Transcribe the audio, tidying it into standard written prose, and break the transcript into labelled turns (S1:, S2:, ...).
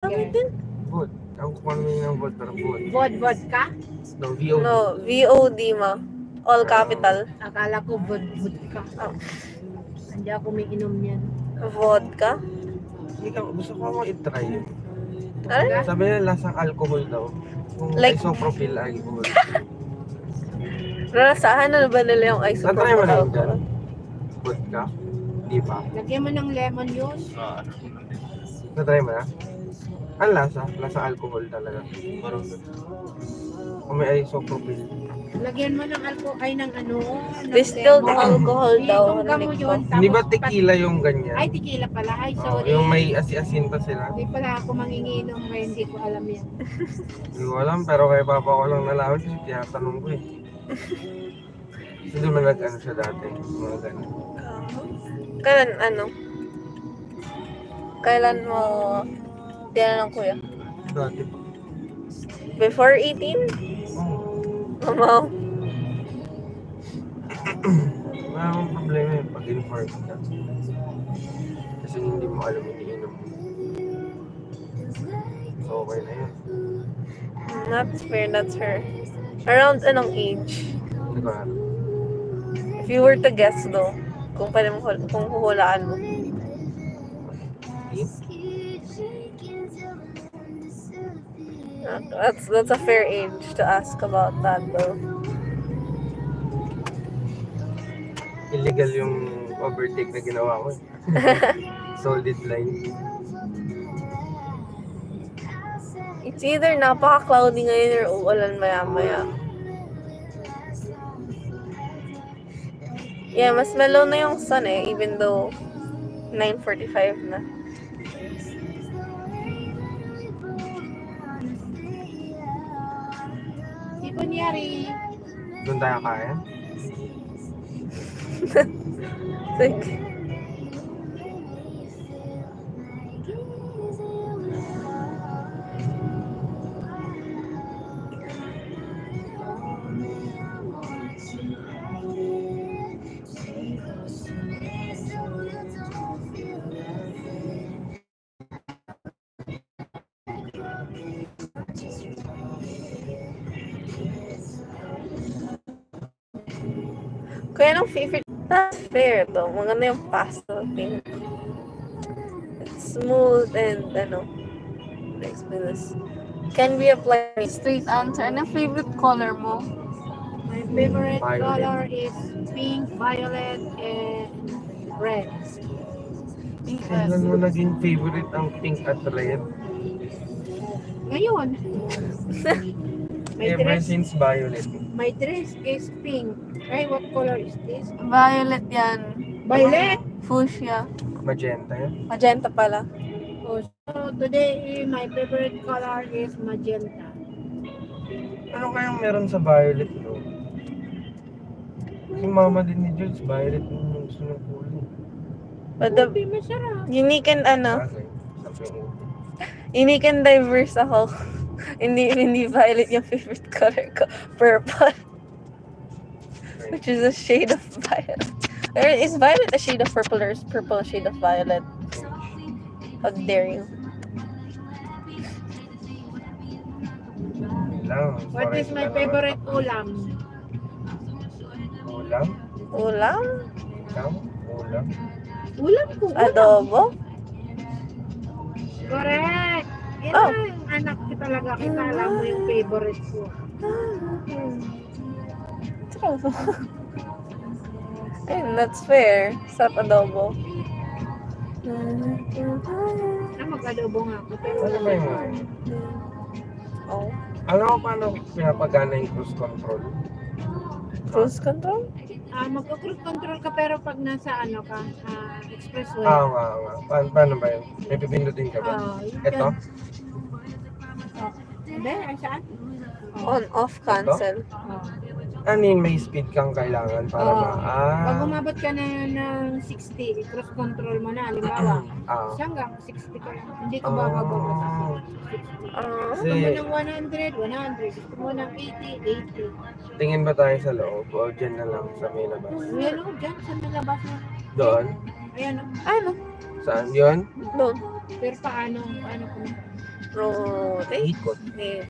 S1: Gamit din?
S2: Vod. Ang kukunin ng vod, pero vod.
S1: Vodka?
S2: No, VOD.
S3: No, VOD ma. All capital.
S1: Akala ko vodka.
S3: Oh.
S1: Hindi ako may inom niyan.
S3: Vodka.
S2: Hindi ka, gusto ko mo itry yun.
S3: Ano?
S2: Sabi nila lasang alcohol daw. Kung
S3: Like-
S2: isopropyl alcohol.
S3: Rasahan na ba nila yung
S2: Natry mo
S3: isopropyl
S2: na yun
S3: alcohol?
S2: dyan? Vodka? Di ba?
S1: Lagyan mo ng lemon juice.
S2: Natry mo na? Ang lasa? Lasang alcohol talaga. Parang kung may isopropyl.
S1: Lagyan mo ng ng ano. ng
S3: Distilled
S1: lemon.
S3: alcohol daw.
S1: Itungga mo
S3: narinig ko.
S1: yun.
S2: Hindi ba
S1: tapos
S2: tequila yung ganyan?
S1: Ay, tequila pala. Ay,
S2: Oo,
S1: sorry.
S2: yung may asi-asin pa sila.
S1: Hindi pala ako manginginom. Kaya hindi ko alam yan.
S2: Hindi ko alam, pero kay papa ko lang nalaman kasi tinatanong ko eh. Hindi man nag-ano siya dati. Mga ganun.
S3: Kailan ano? Kailan mo tinanong kuya?
S2: Dati pa.
S3: Before 18?
S2: Oh,
S3: Mamaw.
S2: wala akong problema eh pag informed ka. Kasi hindi mo alam iniinom mo. So okay na yun.
S3: That's fair, that's fair. Around anong age?
S2: Hindi ko alam.
S3: If you were to guess though, kung pwede mo, kung huhulaan mo. That's a fair age to ask about that though.
S2: Illegal yung overtake na ginawa ko. Solid line.
S3: It's either napaka-cloudy ngayon or uulan maya-maya. Yeah, mas mellow na yung sun eh, even though 9:45 na.
S1: Di kunyari.
S2: Doon tayo kaya?
S3: Like, kaya anong favorite? That's fair though. Maganda yung pastel pink. It's smooth and ano. Explain this. Can be applied. Straight answer. Anong favorite color mo?
S1: My favorite
S2: Violet.
S1: color is pink, violet, and red.
S3: Pink
S2: Kailan mo naging favorite ang pink at red?
S1: Ngayon. my
S2: Ever
S1: dress,
S2: since violet.
S1: my dress is pink. Ay, what color is this?
S3: Violet yan.
S1: Violet.
S3: Fuchsia.
S2: Magenta yan.
S3: Magenta pala.
S1: Oh, so today my favorite color is magenta.
S2: Ano kayang meron sa violet no? Si mama din ni Jules, violet yung gusto ng kulay.
S3: But the
S1: Ubi, masarap.
S3: unique and ano,
S2: Bagay. Sabi mo.
S3: unique and diverse ako. hindi violet yung favorite color ko. Purple. Which is a shade of violet. Or is violet a shade of purple or is purple a shade of violet? How dare you?
S2: Lang.
S1: What is my favorite ulam?
S2: Ulam?
S3: Ulam?
S2: Ikaw? Ulam?
S1: Ulam ko. Ulam.
S3: Adobo?
S1: Correct. Yan
S3: Oh.
S1: ang anak ko talaga. Kita alam mo yung favorite ko.
S3: And that's fair. Sarap adobo.
S1: Na mag-adobo nga ako. Pero
S2: Ano ba yun?
S3: Oh.
S2: Alam mo paano pinapagana yung cruise control?
S3: Cruise control?
S1: Magka-cruise control ka pero pag nasa ano ka, expressway.
S2: Nga. Paano ba yun? May pipindutin ka ba?
S1: Yun
S2: Ito?
S1: yan. Hindi, ay saan?
S3: On, off, cancel.
S2: Ano yun, may speed kang kailangan para
S1: Pag umabot ka na ng 60, cruise control mo na, halimbawa. Hanggang 60 ka lang. Hindi ka bababa sa 60. Gusto mo ng 100, 100. Gusto mo ng 80, 80.
S2: Tingin ba tayo sa loob o dyan na lang sa may labas?
S1: Ayan o, dyan sa nalabas na.
S2: Doon?
S1: Ayan o.
S3: Ano?
S2: Saan? Yun?
S3: Doon.
S1: Pero paano ko na?
S3: Rotate.
S2: Ikot.
S3: Eh,